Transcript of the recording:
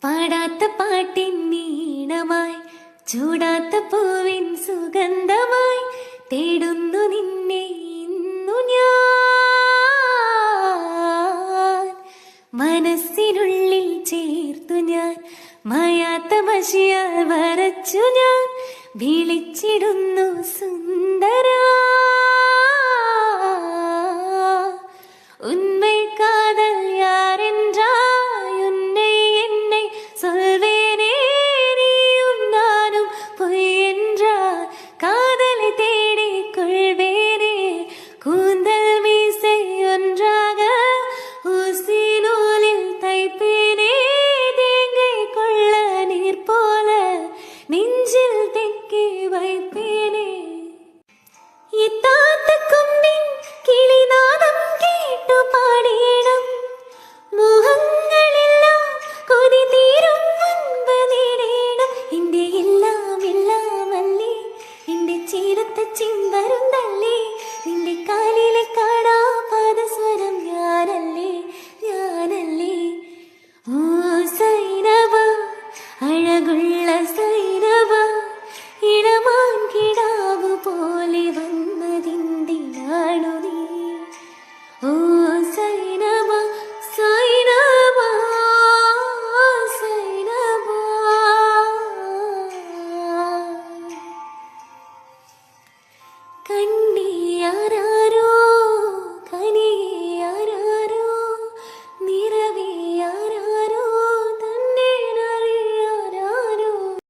പാടാത്ത പാട്ടിൻ നീണമായി ചൂടാത്ത പൂവിൻ സുഗന്ധമായി തേടുന്നു നിന്നെ ഇന്നു ഞാൻ. മനസ്സിനുള്ളിൽ ചേർത്തു ഞാൻ മായാത്ത മഷിയാൽ വരച്ചു ഞാൻ വിളിച്ചിടുന്നു സുന്ദര. ഉന്മൈ കാതൽ യാർ என்றாய் உன்னை என்னை சொல்வேனே நீயும் நானும் பொய் என்றால் காதலை தேடிக் கொள்வேனே. கூந்தல் மீசை ஒன்றாக ஊசி நூலில் தைப்பேனே தேங்கை கொள்ள நீர் போல நெஞ்சில் தெக்கி வைப்பேனே. ഇത്താത്തക്കും നിൻ കിളിനാദം കേട്ടു പാടിയിടം മോഹങ്ങളെല്ലാം കൊതി തീരും മുൻപ് നേടിയിടം. എന്റെ എല്ലാം എല്ലാമല്ലേ എന്റെ ചീരത്ത ചിന്തരുന്നല്ലേ നിന്റെ കാലിലെ കാണാ പാദസ്വരം ഞാനല്ലേ ഞാനല്ലേ. ഓ സൈനവ അഴകുള്ള സൈനവ ഇടമാൻ കിടാവു പോലെ വന്നതിന്തിനാണു നീ. ഓ സൈനവ സൈനവ സൈനവ. കണ്ണീയാരാ